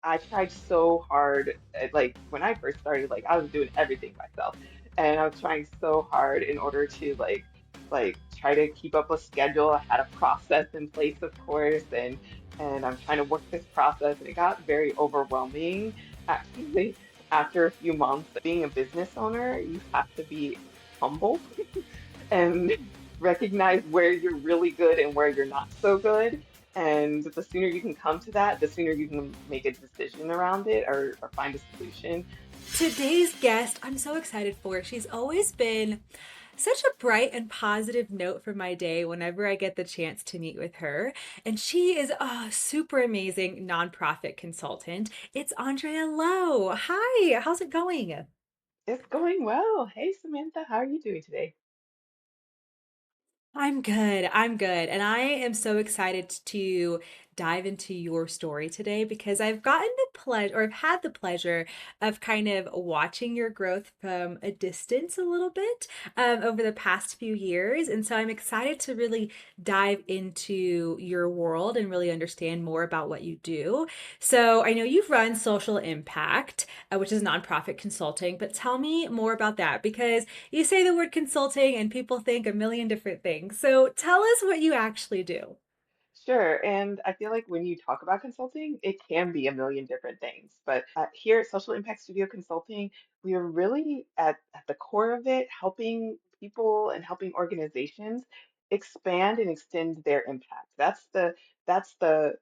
I tried so hard. Like when I first started, like I was doing everything myself, and I was trying so hard in order to try to keep up a schedule. I had a process in place, of course, and I'm trying to work this process, and it got very overwhelming. Actually, after a few months, being a business owner, you have to be humble and recognize where you're really good and where you're not so good. And the sooner you can come to that, the sooner you can make a decision around it or find a solution. Today's guest, I'm so excited for. She's always been such a bright and positive note for my day whenever I get the chance to meet with her. And she is a super amazing nonprofit consultant. It's Andrea Lowe. Hi, how's it going? It's going well. Hey, Samantha, how are you doing today? I'm good. I'm good. And I am so excited to dive into your story today because I've gotten the pleasure, or I've had the pleasure of kind of watching your growth from a distance a little bit over the past few years. And so I'm excited to really dive into your world and really understand more about what you do. So I know you've run Social Impact, which is nonprofit consulting, but tell me more about that because you say the word consulting and people think a million different things. So tell us what you actually do. Sure. And I feel like when you talk about consulting, it can be a million different things. But here at Social Impact Studio Consulting, we are really at the core of it, helping people and helping organizations expand and extend their impact. That's the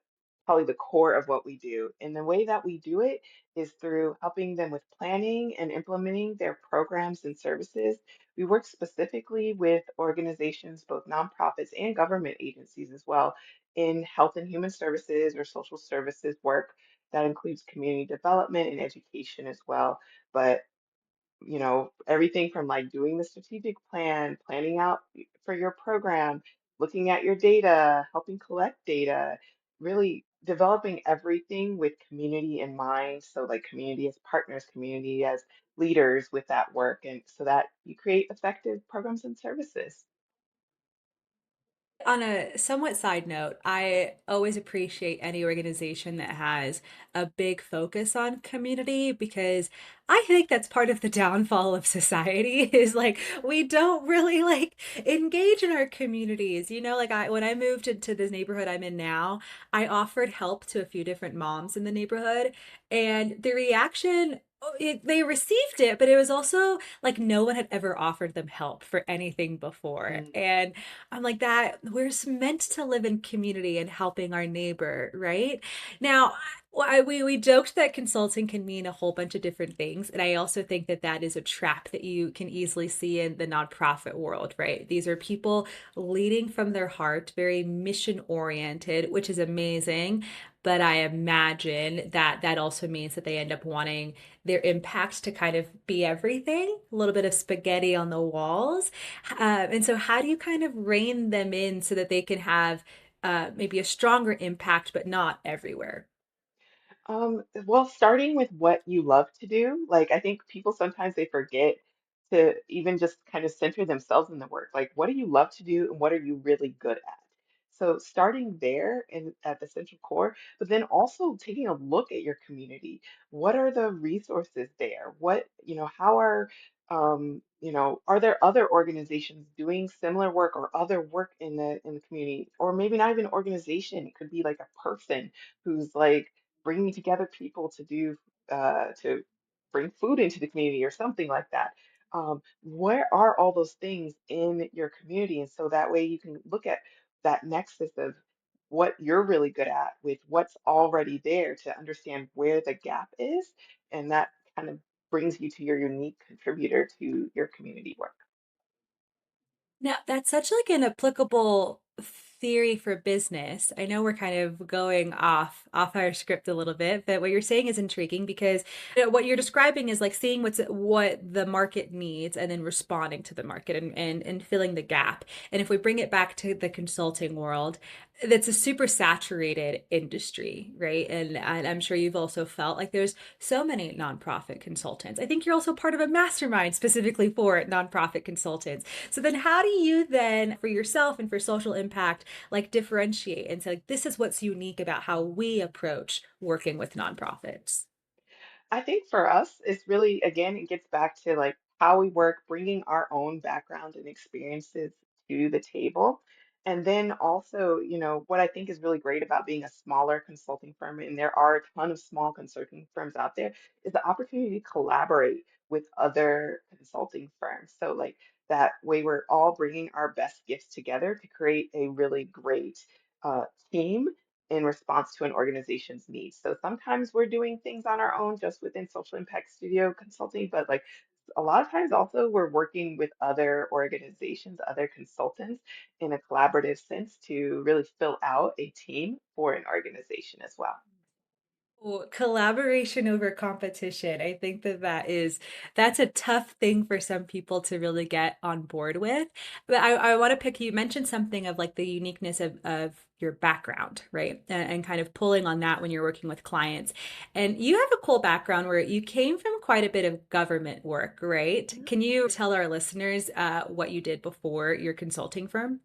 probably the core of what we do. And the way that we do it is through helping them with planning and implementing their programs and services. We work specifically with organizations, both nonprofits and government agencies as well in health and human services or social services work. That includes community development and education as well. But everything from like doing the strategic plan, planning out for your program, looking at your data, helping collect data, really developing everything with community in mind. So, like community as partners, community as leaders with that work, and so that you create effective programs and services. On a somewhat side note, I always appreciate any organization that has a big focus on community because I think that's part of the downfall of society is like we don't really like engage in our communities. You know, like when I moved into this neighborhood I'm in now, I offered help to a few different moms in the neighborhood and the reaction they received it, but it was also like no one had ever offered them help for anything before. Mm. And I'm like that we're meant to live in community and helping our neighbor, right? Now, we joked that consulting can mean a whole bunch of different things, and I also think that that is a trap that you can easily see in the nonprofit world, right? These are people leading from their heart, very mission oriented, which is amazing. But I imagine that that also means that they end up wanting their impact to kind of be everything, a little bit of spaghetti on the walls. And so, how do you kind of rein them in so that they can have maybe a stronger impact, but not everywhere? Well, starting with what you love to do, like I think people sometimes they forget to even just kind of center themselves in the work. Like, what do you love to do and what are you really good at? So starting there and at the central core, but then also taking a look at your community. What are the resources there? How are there other organizations doing similar work or other work in the community? Or maybe not even an organization, it could be like a person who's like bringing together people to bring food into the community or something like that. Where are all those things in your community? And so that way you can look at that nexus of what you're really good at with what's already there to understand where the gap is. And that kind of brings you to your unique contributor to your community work. Now, that's such like an applicable theory for business. I know we're kind of going off our script a little bit, but what you're saying is intriguing because what you're describing is like seeing what the market needs and then responding to the market and filling the gap. And if we bring it back to the consulting world, that's a super saturated industry, right? And I'm sure you've also felt like there's so many nonprofit consultants. I think you're also part of a mastermind specifically for nonprofit consultants. So then how do you then for yourself and for social impact impact like differentiate and say, like, this is what's unique about how we approach working with nonprofits? I think for us, it's really, again, it gets back to like how we work, bringing our own background and experiences to the table. And then also, what I think is really great about being a smaller consulting firm, and there are a ton of small consulting firms out there, is the opportunity to collaborate with other consulting firms. So, like that way, we're all bringing our best gifts together to create a really great uh, team in response to an organization's needs. So sometimes we're doing things on our own just within Social Impact Studio Consulting, but like a lot of times also we're working with other organizations, other consultants in a collaborative sense to really fill out a team for an organization as well. Ooh, collaboration over competition. I think that that's a tough thing for some people to really get on board with. But I want to pick, you mentioned something of like the uniqueness of your background, right? And kind of pulling on that when you're working with clients. And you have a cool background where you came from quite a bit of government work, right? Can you tell our listeners what you did before your consulting firm?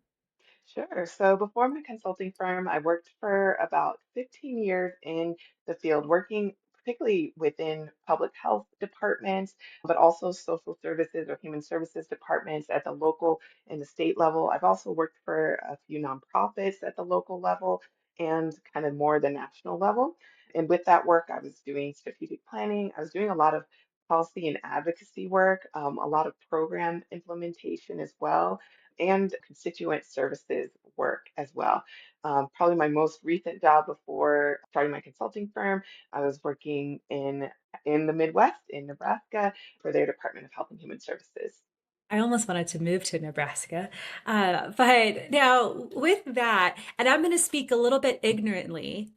Sure. So before my consulting firm, I worked for about 15 years in the field, working particularly within public health departments, but also social services or human services departments at the local and the state level. I've also worked for a few nonprofits at the local level and kind of more the national level. And with that work, I was doing strategic planning. I was doing a lot of policy and advocacy work, a lot of program implementation as well and constituent services work as well. Probably my most recent job before starting my consulting firm, I was working in the Midwest in Nebraska for their Department of Health and Human Services. I almost wanted to move to Nebraska. But now with that, and I'm going to speak a little bit ignorantly,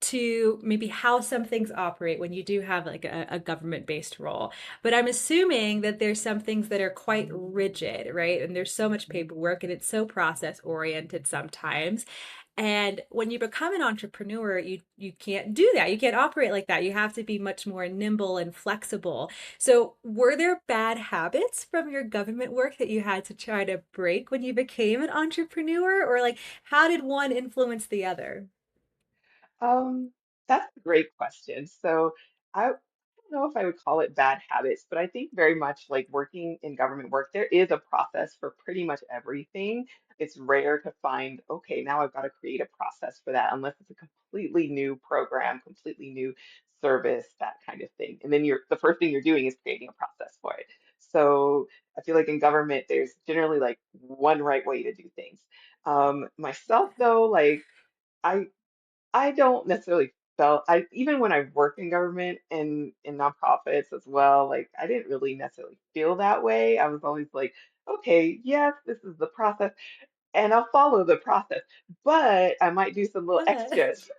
to maybe how some things operate when you do have like a government-based role. But I'm assuming that there's some things that are quite rigid, right? And there's so much paperwork and it's so process oriented sometimes. And when you become an entrepreneur, you can't do that. You can't operate like that. You have to be much more nimble and flexible. So, were there bad habits from your government work that you had to try to break when you became an entrepreneur? Or like how did one influence the other? Um, that's a great question. So I don't know if I would call it bad habits, but I think very much like working in government work, there is a process for pretty much everything. It's rare to find, okay, now I've got to create a process for that, unless it's a completely new program, completely new service, that kind of thing. And then the first thing you're doing is creating a process for it. So I feel like in government, there's generally like one right way to do things. Myself though, like I I don't necessarily felt I even when I worked in government and in nonprofits as well, like I didn't really necessarily feel that way. I was always like, okay, yes, this is the process and I'll follow the process, but I might do some little extras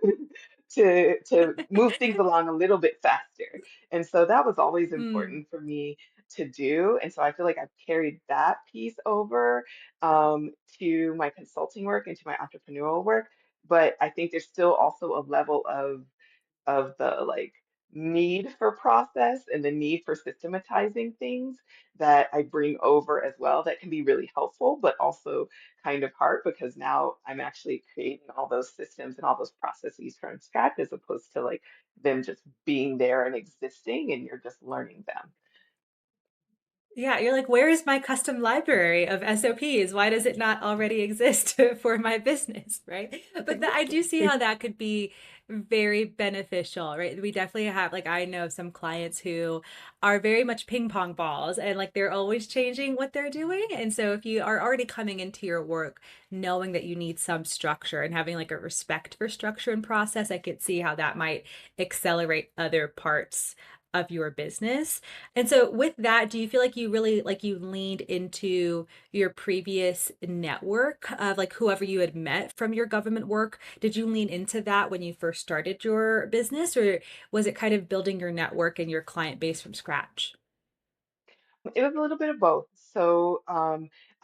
to move things along a little bit faster. And so that was always Mm. important for me to do. And so I feel like I've carried that piece over to my consulting work and to my entrepreneurial work. But I think there's still also a level of the like need for process and the need for systematizing things that I bring over as well that can be really helpful, but also kind of hard because now I'm actually creating all those systems and all those processes from scratch as opposed to like them just being there and existing and you're just learning them. Yeah, you're like, where is my custom library of SOPs? Why does it not already exist for my business, right? But I do see how that could be very beneficial, right? We definitely have, like, I know some clients who are very much ping pong balls and like they're always changing what they're doing. And so if you are already coming into your work knowing that you need some structure and having like a respect for structure and process, I could see how that might accelerate other parts of your business. And so with that, do you feel like you really like you leaned into your previous network of like whoever you had met from your government work? Did you lean into that when you first started your business, or was it kind of building your network and your client base from scratch? It was a little bit of both. So,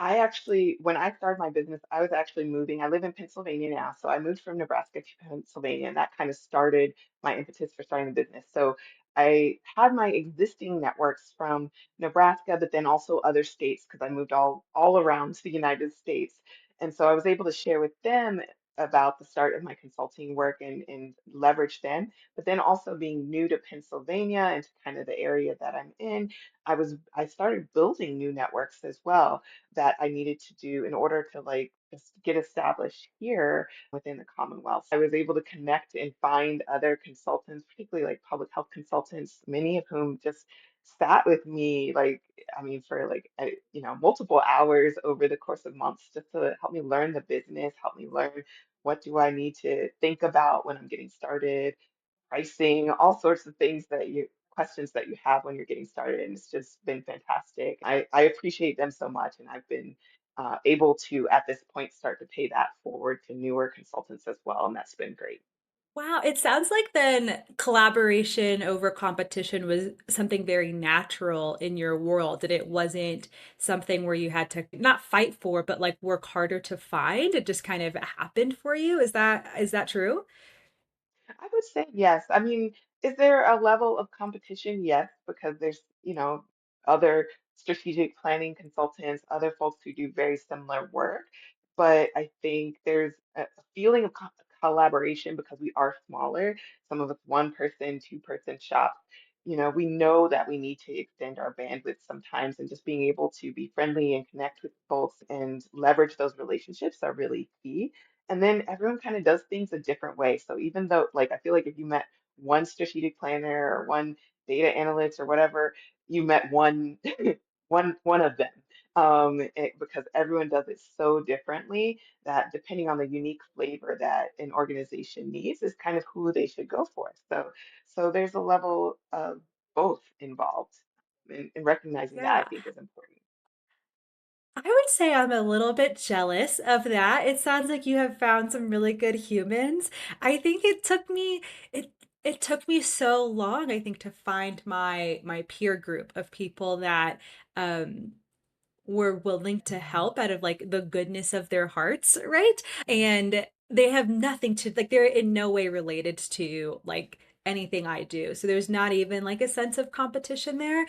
I actually, when I started my business, I was actually moving. I live in Pennsylvania now, so I moved from Nebraska to Pennsylvania, and that kind of started my impetus for starting the business. So, I had my existing networks from Nebraska, but then also other states because I moved all around the United States. And so I was able to share with them about the start of my consulting work and leverage them. But then also being new to Pennsylvania and to kind of the area that I'm in, I started building new networks as well that I needed to do in order to like just get established here within the Commonwealth. I was able to connect and find other consultants, particularly like public health consultants, many of whom just sat with me like I mean for like multiple hours over the course of months just to help me learn the business, help me learn what do I need to think about when I'm getting started, pricing, all sorts of things that you questions that you have when you're getting started. And it's just been fantastic. I appreciate them so much. And I've been able to, at this point, start to pay that forward to newer consultants as well. And that's been great. Wow, it sounds like then collaboration over competition was something very natural in your world, that it wasn't something where you had to not fight for, but like work harder to find. It just kind of happened for you. Is that true? I would say yes. I mean, is there a level of competition? Yes, because there's, other strategic planning consultants, other folks who do very similar work. But I think there's a feeling of collaboration because we are smaller. Some of us one person, two-person shops. We know that we need to extend our bandwidth sometimes, and just being able to be friendly and connect with folks and leverage those relationships are really key. And then everyone kind of does things a different way. So even though, like, I feel like if you met one strategic planner or one data analyst or whatever, you met one one of them. Because everyone does it so differently that depending on the unique flavor that an organization needs is kind of who they should go for. So there's a level of both involved, and recognizing that I Yeah. think is important. I would say I'm a little bit jealous of that. It sounds like you have found some really good humans. I think it took me so long, I think, to find my peer group of people that um were willing to help out of like the goodness of their hearts, right? And they have nothing to like, they're in no way related to like anything I do. So there's not even like a sense of competition there.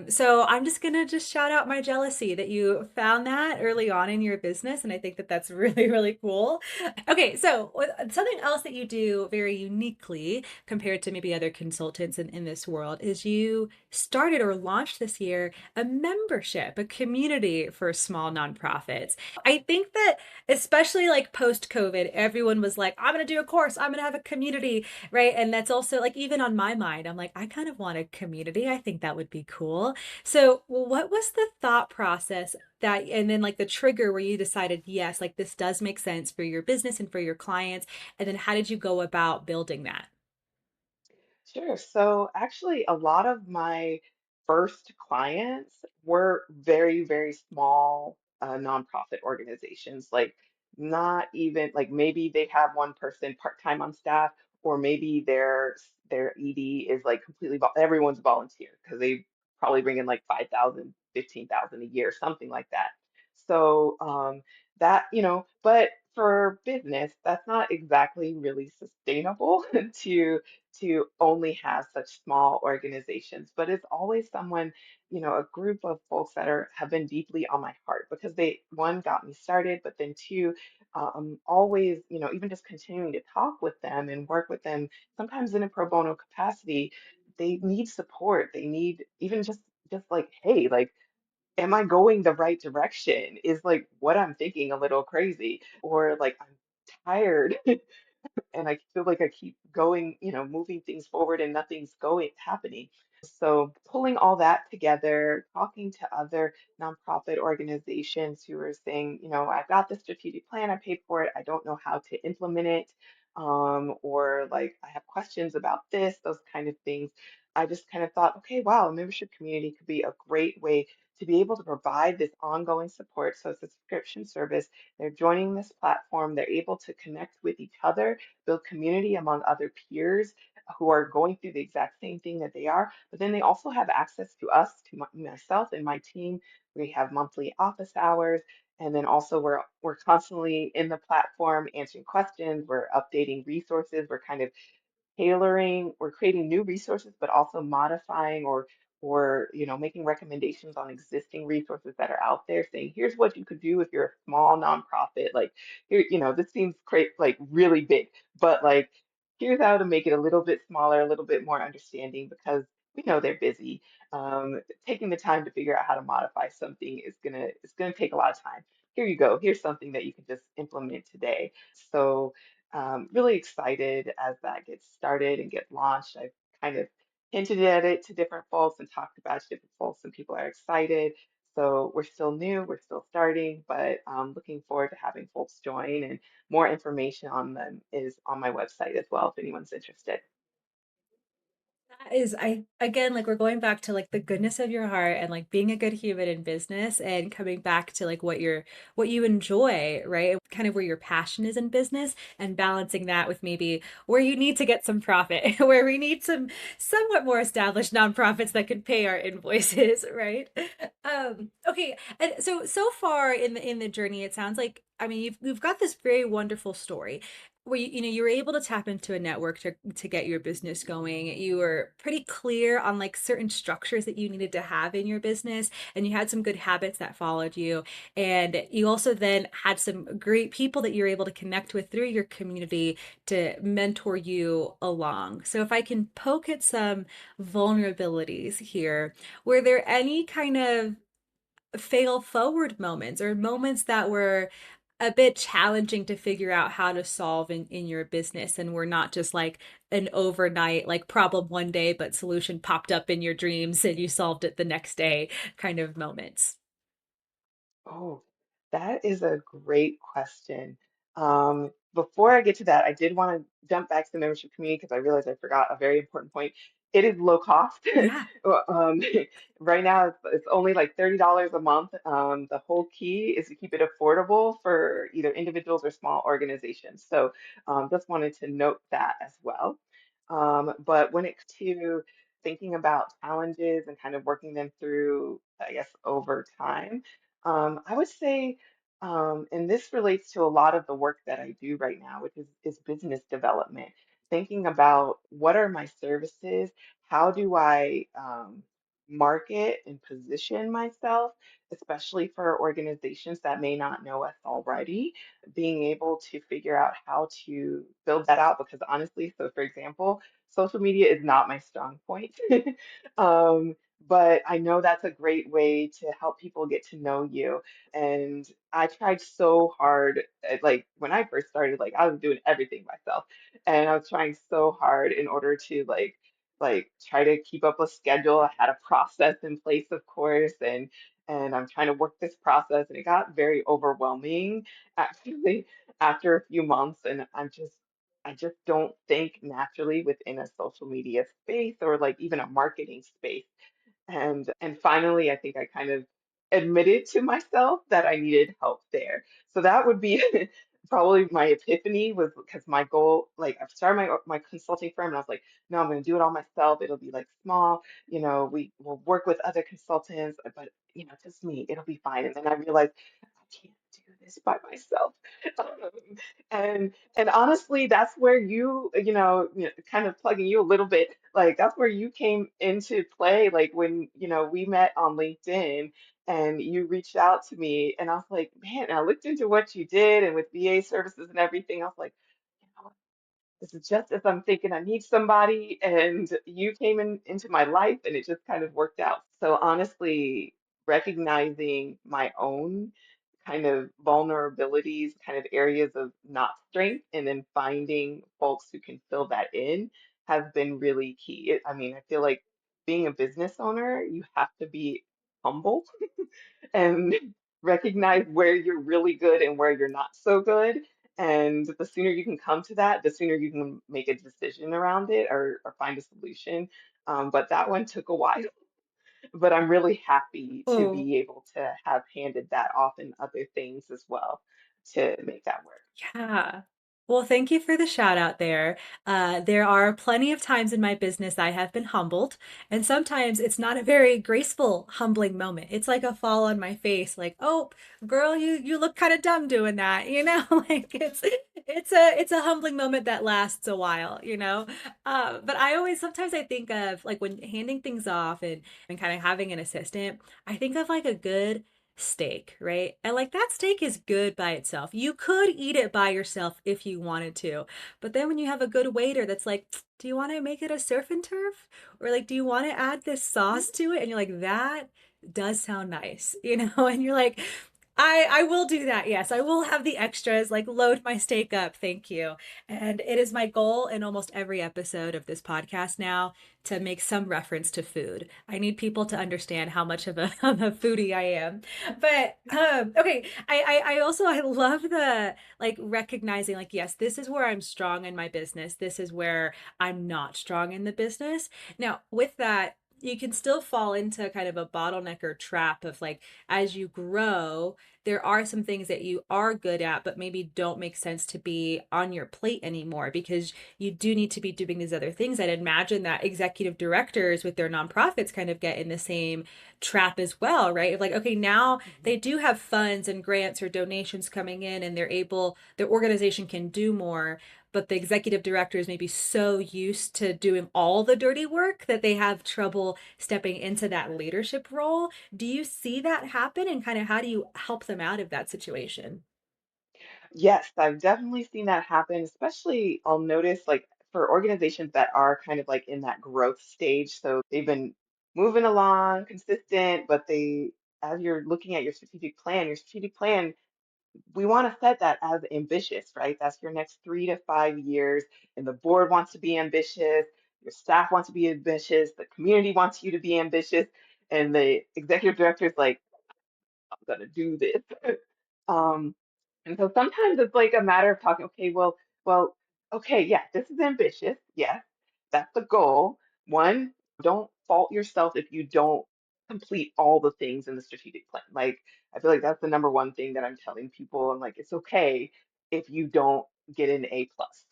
So I'm just gonna just shout out my jealousy that you found that early on in your business. And I think that that's really, really cool. Okay, so something else that you do very uniquely compared to maybe other consultants in this world is you started or launched this year a membership, a community for small nonprofits. I think that especially like post COVID, everyone was like, I'm going to do a course, I'm going to have a community, right? And that's also like even on my mind, I'm like, I kind of want a community. I think that would be cool. So, what was the thought process that, and then like the trigger where you decided, yes, like this does make sense for your business and for your clients? And then how did you go about building that? Sure. So actually, a lot of my first clients were very, very small nonprofit organizations. Like not even like maybe they have one person part-time on staff, or maybe their ED is like completely everyone's volunteer because they probably bring in like 5,000, 15,000 a year, something like that. So that, but for business, that's not exactly really sustainable to only have such small organizations, but it's always someone, a group of folks that have been deeply on my heart because they, one, got me started, but then two, always, even just continuing to talk with them and work with them, sometimes in a pro bono capacity, they need support. They need even just like, hey, like, am I going the right direction? Is like what I'm thinking a little crazy? Or like I'm tired and I feel like I keep going, moving things forward and nothing's going happening. So pulling all that together, talking to other nonprofit organizations who are saying, I've got the strategic plan, I paid for it, I don't know how to implement it, or like I have questions about this, those kind of things. I just kind of thought, okay, wow, a membership community could be a great way to be able to provide this ongoing support. So it's a subscription service. They're joining this platform, they're able to connect with each other, build community among other peers who are going through the exact same thing that they are. But then they also have access to us, to myself and my team. We have monthly office hours. And then also we're constantly in the platform answering questions. We're updating resources. We're kind of tailoring, we're creating new resources, but also modifying or or making recommendations on existing resources that are out there, saying here's what you could do if you're a small nonprofit. Like here, this seems great, like really big, but like here's how to make it a little bit smaller, a little bit more understanding, because we know they're busy. Taking the time to figure out how to modify something is gonna take a lot of time. Here you go. Here's something that you can just implement today. So really excited as that gets started and get launched. I've kind of hinted at it to different folks and talked about it to different folks, and people are excited. So we're still new, we're still starting, but looking forward to having folks join, and more information on them is on my website as well if anyone's interested. That is, I again, like we're going back to like the goodness of your heart and like being a good human in business and coming back to like what you enjoy, right? Kind of where your passion is in business and balancing that with maybe where you need to get some profit, where we need some somewhat more established nonprofits that can pay our invoices, right? Okay, and so far in the journey, it sounds like I mean you've got this very wonderful story where you were able to tap into a network to get your business going. You were pretty clear on like certain structures that you needed to have in your business, and you had some good habits that followed you. And you also then had some great people that you're able to connect with through your community to mentor you along. So if I can poke at some vulnerabilities here, were there any kind of fail forward moments or moments that were a bit challenging to figure out how to solve in your business and were not just like an overnight like problem one day but solution popped up in your dreams and you solved it the next day kind of moments? Oh, that is a great question. Before I get to that, I did want to jump back to the membership community because I realized I forgot a very important point. It is low cost. Yeah. Well, right now, it's only like $30 a month. The whole key is to keep it affordable for either individuals or small organizations. So just wanted to note that as well. But when it comes to thinking about challenges and kind of working them through, I guess, over time, I would say, and this relates to a lot of the work that I do right now, which is business development, thinking about what are my services, how do I market and position myself, especially for organizations that may not know us already, being able to figure out how to build that out. Because honestly, so for example, social media is not my strong point. Um, but I know that's a great way to help people get to know you. And I tried so hard, like when I first started, like I was doing everything myself, and I was trying so hard in order to like try to keep up a schedule. I had a process in place, of course, and I'm trying to work this process, and it got very overwhelming actually after a few months, and I just don't think naturally within a social media space or like even a marketing space. And finally, I think I kind of admitted to myself that I needed help there. So that would be probably my epiphany, was because my goal, like I've started my consulting firm and I was like, no, I'm going to do it all myself. It'll be like small, we will work with other consultants, but just me, it'll be fine. And then I realized I can't do this by myself. Um, and honestly, that's where kind of plugging you a little bit, like that's where you came into play, like when, we met on LinkedIn and you reached out to me, and I was like, man, I looked into what you did and with VA services and everything. I was like, this is just as I'm thinking I need somebody, and you came into my life, and it just kind of worked out. So honestly, recognizing my own kind of vulnerabilities, kind of areas of not strength, and then finding folks who can fill that in has been really key. I mean, I feel like being a business owner, you have to be humble and recognize where you're really good and where you're not so good. And the sooner you can come to that, the sooner you can make a decision around it, or find a solution. But that one took a while. But I'm really happy to Oh, be able to have handed that off in other things as well to make that work. yeah. Well, thank you for the shout out there. There are plenty of times in my business I have been humbled, and sometimes it's not a very graceful humbling moment. It's like a fall on my face, like, "Oh, girl, you look kind of dumb doing that," you know? Like it's a humbling moment that lasts a while, you know? But I always sometimes I think of like when handing things off and kind of having an assistant, I think of like a good steak, right? And like that steak is good by itself. You could eat it by yourself if you wanted to. But then when you have a good waiter that's like, do you want to make it a surf and turf? Or like, do you want to add this sauce to it? And you're like, that does sound nice, you know? And you're like, I will do that. Yes, I will have the extras, like load my steak up. Thank you. And it is my goal in almost every episode of this podcast now to make some reference to food. I need people to understand how much of of a foodie I am. But okay, I also I love the like recognizing like yes, this is where I'm strong in my business. This is where I'm not strong in the business. Now, with that, you can still fall into kind of a bottleneck or trap of like as you grow, there are some things that you are good at, but maybe don't make sense to be on your plate anymore because you do need to be doing these other things. I'd imagine that executive directors with their nonprofits kind of get in the same trap as well, right? Of like, okay, now they do have funds and grants or donations coming in and they're able, their organization can do more, but the executive directors may be so used to doing all the dirty work that they have trouble stepping into that leadership role. Do you see that happen and kind of how do you help them out of that situation? Yes, I've definitely seen that happen, especially I'll notice like for organizations that are kind of like in that growth stage. So they've been moving along consistent, but as you're looking at your strategic plan, we want to set that as ambitious, right? That's your next 3 to 5 years. And the board wants to be ambitious, your staff wants to be ambitious, the community wants you to be ambitious, and the executive director is like, I'm gonna do this. Um, and so sometimes it's like a matter of talking, okay, okay, yeah, this is ambitious. Yes, that's the goal. One, don't fault yourself if you don't complete all the things in the strategic plan. Like, I feel like that's the number one thing that I'm telling people. I'm like, it's okay if you don't get an A plus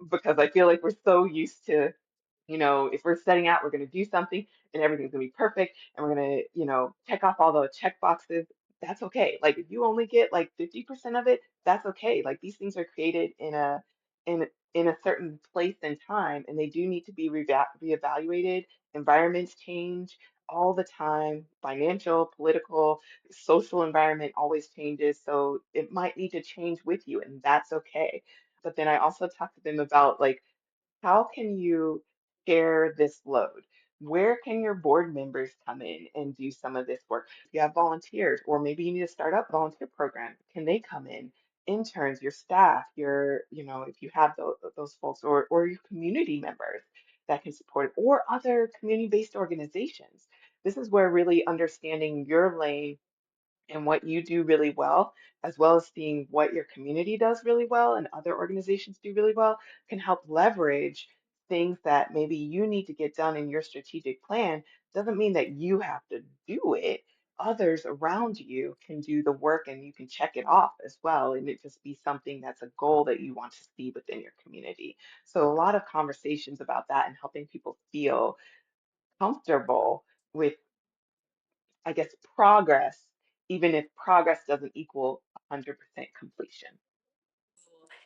because I feel like we're so used to if we're setting out, we're going to do something and everything's going to be perfect and we're going to, check off all the check boxes. That's okay. Like if you only get like 50% of it, that's okay. Like these things are created in a certain place and time and they do need to be reevaluated. Environments change all the time. Financial, political, social environment always changes. So it might need to change with you and that's okay. But then I also talk to them about like how can you share this load? Where can your board members come in and do some of this work? If you have volunteers, or maybe you need to start up volunteer program, can they come in? Interns, your staff, if you have those folks, or your community members that can support it, or other community-based organizations. This is where really understanding your lane and what you do really well as seeing what your community does really well and other organizations do really well, can help leverage things that maybe you need to get done in your strategic plan. Doesn't mean that you have to do it. Others around you can do the work and you can check it off as well. And it just be something that's a goal that you want to see within your community. So, a lot of conversations about that and helping people feel comfortable with I guess, progress, even if progress doesn't equal 100% completion.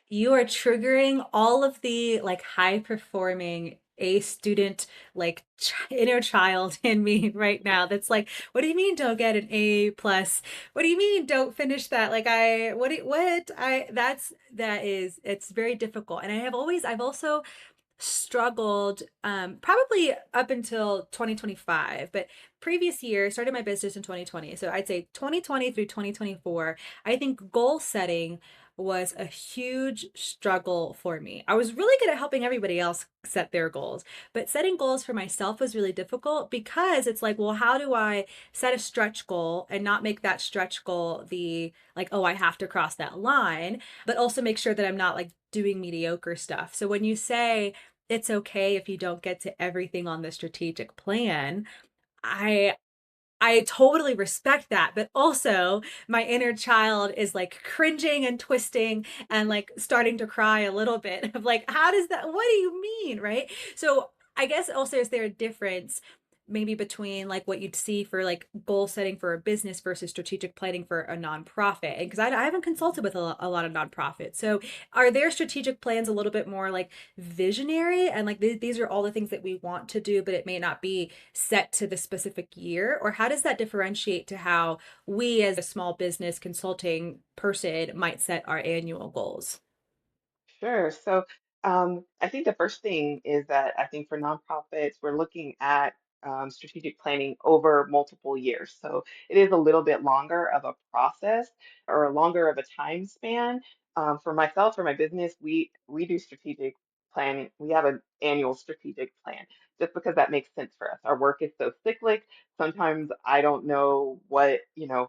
You are triggering all of the like high performing A student like inner child in me right now. That's like, what do you mean don't get an A plus? What do you mean don't finish that? Like what I that is it's very difficult. And I've also struggled probably up until 2025, but previous year started my business in 2020, so I'd say 2020 through 2024 I think goal setting was a huge struggle for me. I was really good at helping everybody else set their goals, but setting goals for myself was really difficult because it's like, well, how do I set a stretch goal and not make that stretch goal the like, oh, I have to cross that line, but also make sure that I'm not like doing mediocre stuff. So when you say it's okay if you don't get to everything on the strategic plan, I I totally respect that, but also my inner child is like cringing and twisting and like starting to cry a little bit of like, how does that, what do you mean? Right. So I guess also, is there a difference maybe between like what you'd see for like goal setting for a business versus strategic planning for a nonprofit? And because I haven't consulted with a lot of nonprofits. So are their strategic plans a little bit more like visionary and like these are all the things that we want to do, but it may not be set to the specific year? Or how does that differentiate to how we as a small business consulting person might set our annual goals? Sure. So I think the first thing is that I think for nonprofits, we're looking at strategic planning over multiple years. So it is a little bit longer of a process or longer of a time span. For myself, for my business, we do strategic planning. We have an annual strategic plan just because that makes sense for us. Our work is so cyclic. Sometimes I don't know what,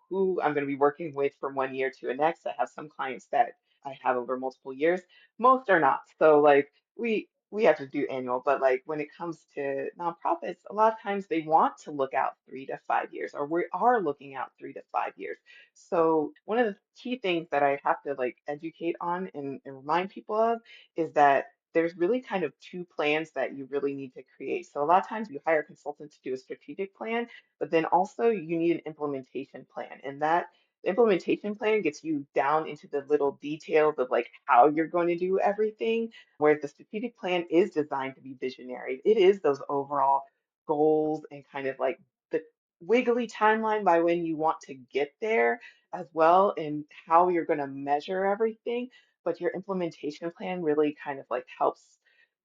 who I'm going to be working with from one year to the next. I have some clients that I have over multiple years. Most are not. So like we have to do annual, but like when it comes to nonprofits, a lot of times they want to look out 3 to 5 years, or we are looking out 3 to 5 years. So one of the key things that I have to like educate on and remind people of is that there's really kind of two plans that you really need to create. So a lot of times you hire a consultant to do a strategic plan, but then also you need an implementation plan. And that the implementation plan gets you down into the little details of like how you're going to do everything, whereas the strategic plan is designed to be visionary. It is those overall goals and kind of like the wiggly timeline by when you want to get there as well, and how you're going to measure everything. But your implementation plan really kind of like helps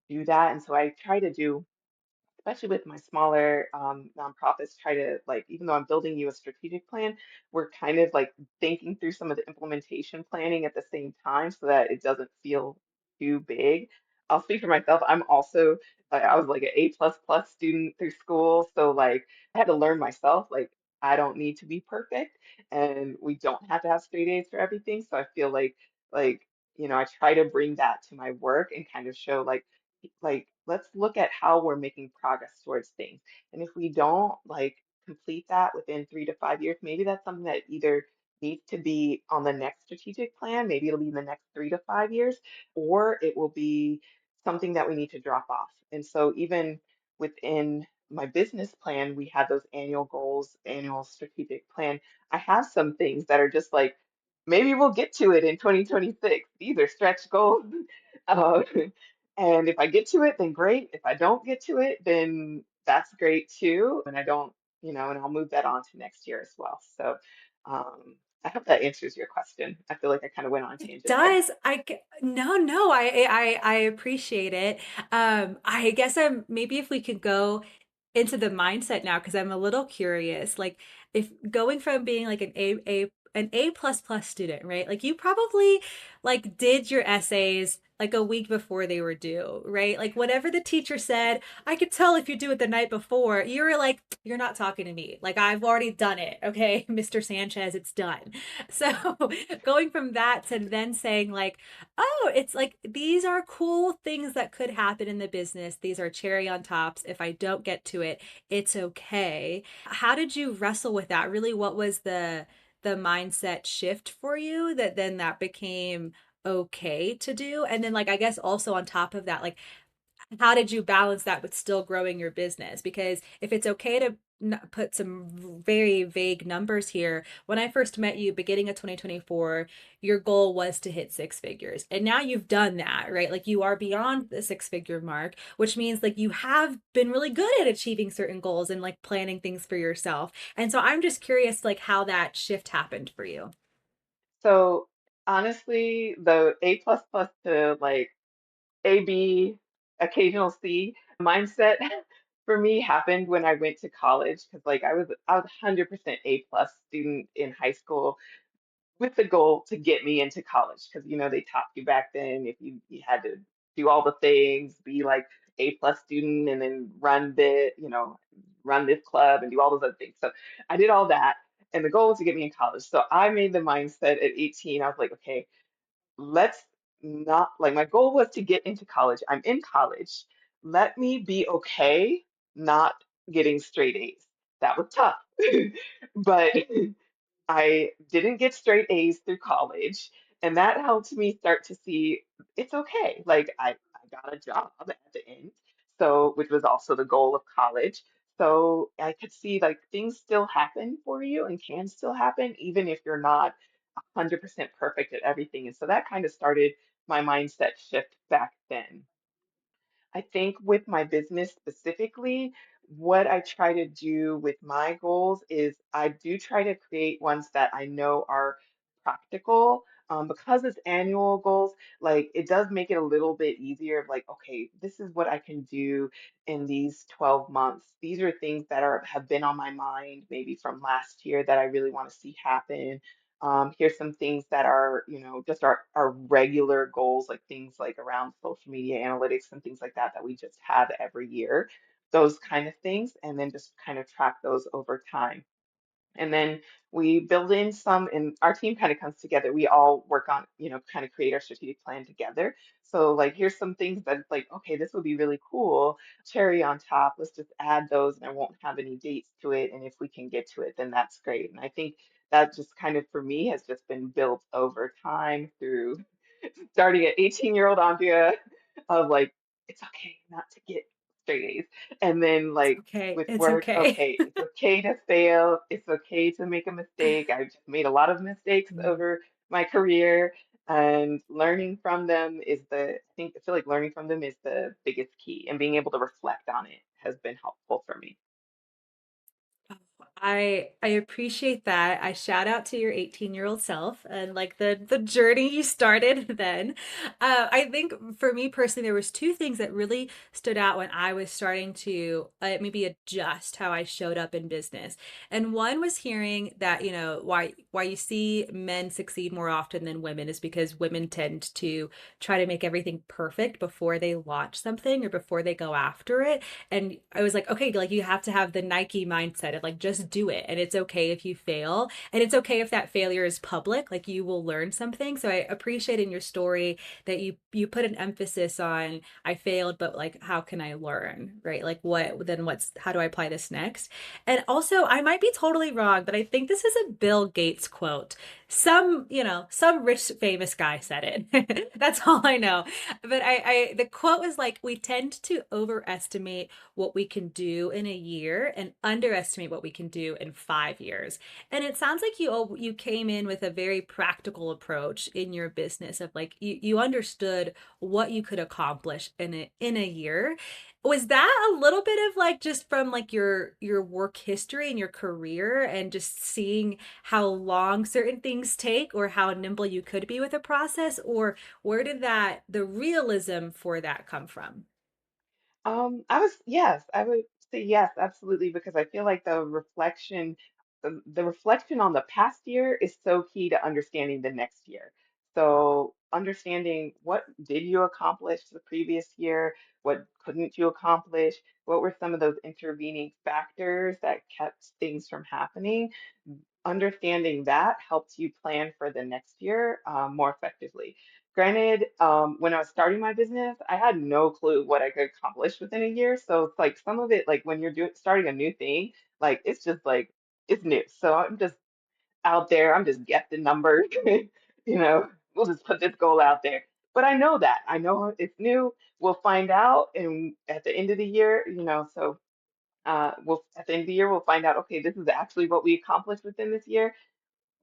do that. And so I try to do, especially with my smaller nonprofits, try to like, even though I'm building you a strategic plan, we're kind of like thinking through some of the implementation planning at the same time so that it doesn't feel too big. I'll speak for myself. I'm also, I was like an A plus plus student through school. So like I had to learn myself, like I don't need to be perfect and we don't have to have straight A's for everything. So I feel like, I try to bring that to my work and kind of show like let's look at how we're making progress towards things. And if we don't like complete that within 3 to 5 years, maybe that's something that either needs to be on the next strategic plan, maybe it'll be in the next 3 to 5 years, or it will be something that we need to drop off. And so even within my business plan, we have those annual goals, annual strategic plan. I have some things that are just like maybe we'll get to it in 2026. These are stretch goals. Uh, and if I get to it, then great. If I don't get to it, then that's great too. And I don't, and I'll move that on to next year as well. So I hope that answers your question. I feel like I kind of went on a tangent there. Does no, no, I appreciate it. I guess I'm maybe if we could go into the mindset now, because I'm a little curious, like if going from being like an A plus plus student, right? Like you probably like did your essays like a week before they were due, right? Like whatever the teacher said, I could tell if you do it the night before, you were like, you're not talking to me. Like I've already done it, okay, Mr. Sanchez, it's done. So going from that to then saying like, oh, it's like these are cool things that could happen in the business. These are cherry on tops. If I don't get to it, it's okay. How did you wrestle with that? Really, what was the mindset shift for you that then that became okay to do? And then like I guess also on top of that, like how did you balance that with still growing your business? Because if it's okay to put some very vague numbers here, when I first met you, beginning of 2024, your goal was to hit six figures. And now you've done that, right? Like you are beyond the six-figure mark, which means like you have been really good at achieving certain goals and like planning things for yourself. And so I'm just curious, like how that shift happened for you. So honestly, the A plus plus to like A, B, occasional C mindset for me happened when I went to college because like I was 100% A plus student in high school with the goal to get me into college because they taught you back then if you had to do all the things, be like A plus student and then run this club and do all those other things. So I did all that and the goal was to get me in college. So I made the mindset at 18. I was like, okay, let's not like my goal was to get into college. I'm in college. Let me be okay not getting straight A's. That was tough. But I didn't get straight A's through college, and that helped me start to see it's okay. Like I got a job at the end, so which was also the goal of college. So I could see like things still happen for you and can still happen even if you're not 100% perfect at everything. And so that kind of started my mindset shift back then. I think with my business specifically, what I try to do with my goals is I do try to create ones that I know are practical. Because it's annual goals, like it does make it a little bit easier of like, okay, this is what I can do in these 12 months. These are things that are have been on my mind maybe from last year that I really want to see happen. Here's some things that are, just our regular goals, like things like around social media analytics and things like that that we just have every year, those kind of things, and then just kind of track those over time. And then we build in some, and our team kind of comes together. We all work on, kind of create our strategic plan together. So, like, here's some things that, like, okay, this would be really cool. Cherry on top, let's just add those, and I won't have any dates to it. And if we can get to it, then that's great. And I think that just kind of, for me, has just been built over time through starting at 18-year-old Andrea of like, it's okay not to get straight A's. And then It's like okay. with It's work, okay. okay, it's okay to fail. It's okay to make a mistake. I've just made a lot of mistakes over my career and learning from them is I feel like learning from them is the biggest key and being able to reflect on it has been helpful for me. Oh, I appreciate that. I shout out to your 18-year-old self and like the journey you started then. I think for me personally, there was two things that really stood out when I was starting to maybe adjust how I showed up in business. And one was hearing that, why you see men succeed more often than women is because women tend to try to make everything perfect before they launch something or before they go after it. And I was like, okay, like you have to have the Nike mindset of like just do it. And it's okay if you fail. And it's okay if that failure is public, like you will learn something. So I appreciate in your story that you put an emphasis on I failed, but like how can I learn? Right? Like what's how do I apply this next? And also I might be totally wrong, but I think this is a Bill Gates quote. Some rich famous guy said it. That's all I know. But the quote was like, we tend to overestimate what we can do in a year and underestimate what we can do in 5 years. And it sounds like you came in with a very practical approach in your business of like you understood what you could accomplish in a year. Was that a little bit of like just from like your work history and your career and just seeing how long certain things take or how nimble you could be with a process, or where did the realism for that come from? Yes, I would say yes, absolutely, because I feel like the reflection on the past year is so key to understanding the next year. So understanding what did you accomplish the previous year, what couldn't you accomplish, what were some of those intervening factors that kept things from happening. Understanding that helps you plan for the next year more effectively. Granted, when I was starting my business, I had no clue what I could accomplish within a year. So it's like some of it, like when you're starting a new thing, like it's just like it's new. So I'm just out there, I'm just guessing numbers, we'll just put this goal out there. But I know that. I know it's new. We'll find out, and at the end of the year, so we'll at the end of the year we'll find out, okay, this is actually what we accomplished within this year.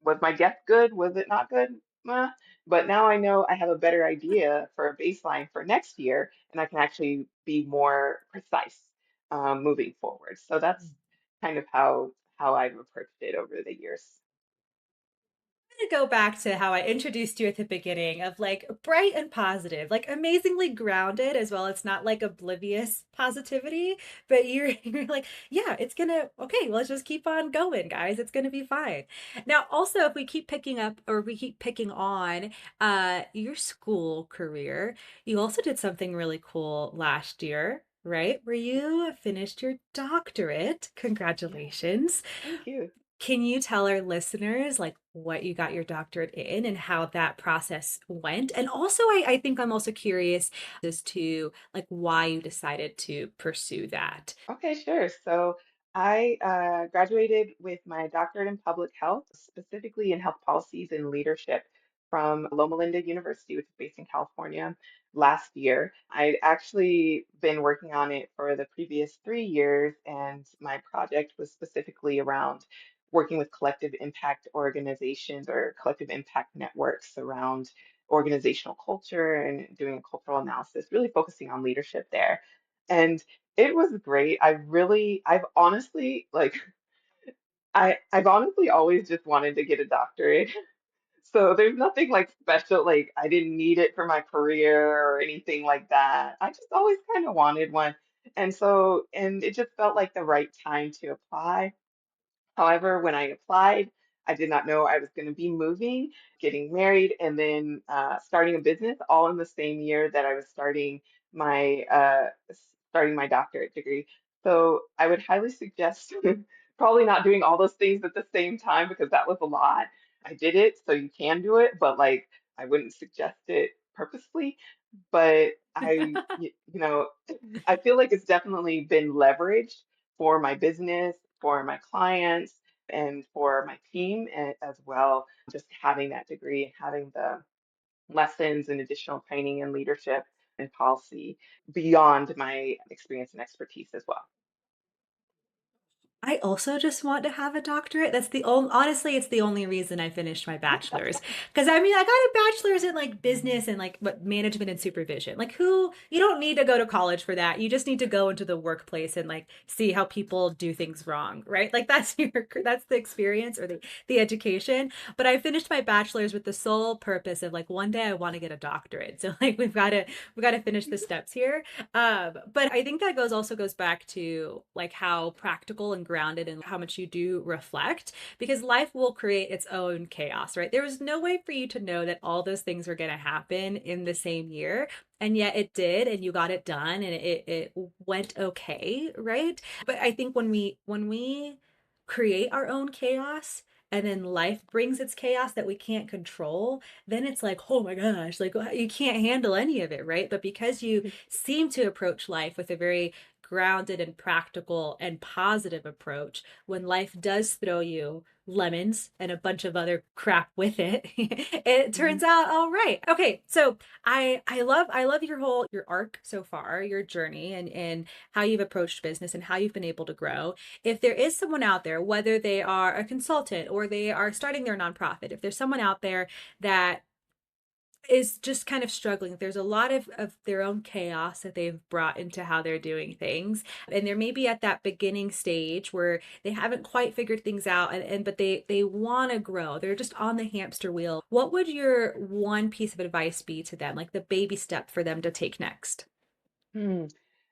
Was my guess good? Was it not good? But now I know I have a better idea for a baseline for next year, and I can actually be more precise moving forward. So that's kind of how I've approached it over the years. To go back to how I introduced you at the beginning of like bright and positive, like amazingly grounded as well. It's not like oblivious positivity, but you're like, yeah, it's gonna, okay, well, let's just keep on going, guys. It's gonna be fine. Now, also, if we keep picking up or we keep picking on your school career, you also did something really cool last year, right? Where you finished your doctorate. Yeah, Congratulations. thank you. Can you tell our listeners like what you got your doctorate in and how that process went? And also, I think I'm also curious as to like why you decided to pursue that. Okay, sure. So I graduated with my doctorate in public health, specifically in health policies and leadership from Loma Linda University, which is based in California, last year. I'd actually been working on it for the previous 3 years, and my project was specifically around working with collective impact organizations or collective impact networks around organizational culture and doing a cultural analysis, really focusing on leadership there. And it was great. I've honestly, I've honestly always just wanted to get a doctorate. So there's nothing like special, like I didn't need it for my career or anything like that. I just always kind of wanted one. And it just felt like the right time to apply. However, when I applied, I did not know I was going to be moving, getting married, and then starting a business all in the same year that I was starting my doctorate degree. So I would highly suggest probably not doing all those things at the same time because that was a lot. I did it, so you can do it, but like I wouldn't suggest it purposely. But you know, I feel like it's definitely been leveraged for my business, for my clients, and for my team as well. Just having that degree and having the lessons and additional training and leadership and policy beyond my experience and expertise as well. I also just want to have a doctorate. That's the only, honestly, it's the only reason I finished my bachelor's. Because I mean, I got a bachelor's in like business and like what management and supervision. Like, who, you don't need to go to college for that. You just need to go into the workplace and like see how people do things wrong, right? Like, that's the experience or the education. But I finished my bachelor's with the sole purpose of like, one day I want to get a doctorate. So, like, we've got to finish the steps here. But I think that goes back to like how practical and grounded and how much you do reflect because life will create its own chaos, right? There was no way for you to know that all those things were going to happen in the same year. And yet it did, and you got it done, and it went okay, right? But I think when we create our own chaos, and then life brings its chaos that we can't control, then it's like, oh my gosh, like you can't handle any of it, right? But because you seem to approach life with a very grounded and practical and positive approach, when life does throw you lemons and a bunch of other crap with it, it turns out all right. Okay, so I love your arc so far, your journey and how you've approached business and how you've been able to grow. If there is someone out there, whether they are a consultant or they are starting their nonprofit, if there's someone out there that is just kind of struggling. There's a lot of their own chaos that they've brought into how they're doing things. And they're maybe at that beginning stage where they haven't quite figured things out and but they want to grow. They're just on the hamster wheel. What would your one piece of advice be to them, like the baby step for them to take next? Mhm.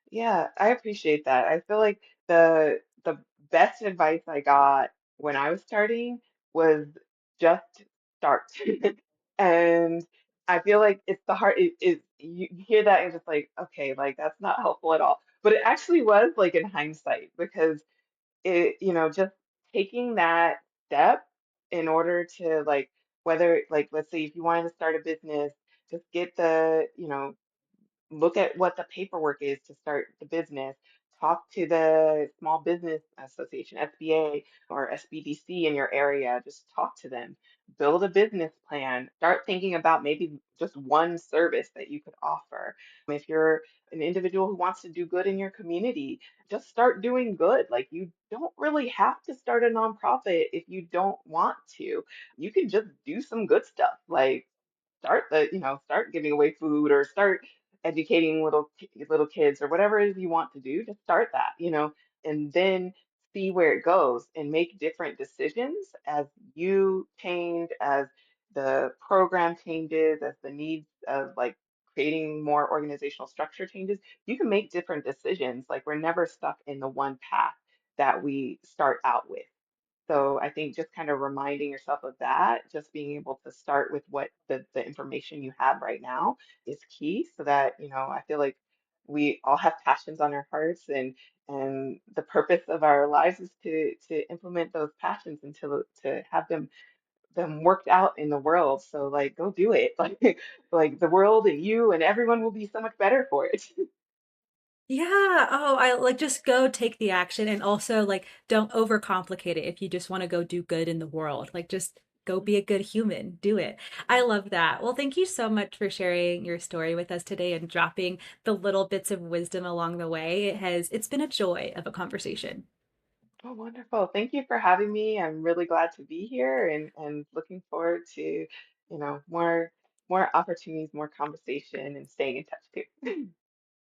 Yeah, I appreciate that. I feel like the best advice I got when I was starting was just start. And I feel like it's the hard you hear that and just like, okay, like that's not helpful at all. But it actually was like in hindsight because just taking that step in order to like whether like let's say if you wanted to start a business, just get look at what the paperwork is to start the business. Talk to the Small Business Association, SBA or SBDC in your area. Just talk to them. Build a business plan. Start thinking about maybe just one service that you could offer. If you're an individual who wants to do good in your community, just start doing good. Like you don't really have to start a nonprofit if you don't want to. You can just do some good stuff. Like start giving away food or start educating little kids or whatever it is you want to do, just start that, and then see where it goes and make different decisions as you change, as the program changes, as the needs of like creating more organizational structure changes. You can make different decisions. Like we're never stuck in the one path that we start out with. So I think just kind of reminding yourself of that, just being able to start with what the information you have right now is key so that, I feel like we all have passions on our hearts and the purpose of our lives is to implement those passions and to have them worked out in the world. So like go do it. Like the world and you and everyone will be so much better for it. Yeah. Oh, I like just go take the action and also like don't overcomplicate it if you just want to go do good in the world. Like just go be a good human. Do it. I love that. Well, thank you so much for sharing your story with us today and dropping the little bits of wisdom along the way. It's been a joy of a conversation. Oh, wonderful. Thank you for having me. I'm really glad to be here and looking forward to, more opportunities, more conversation and staying in touch too.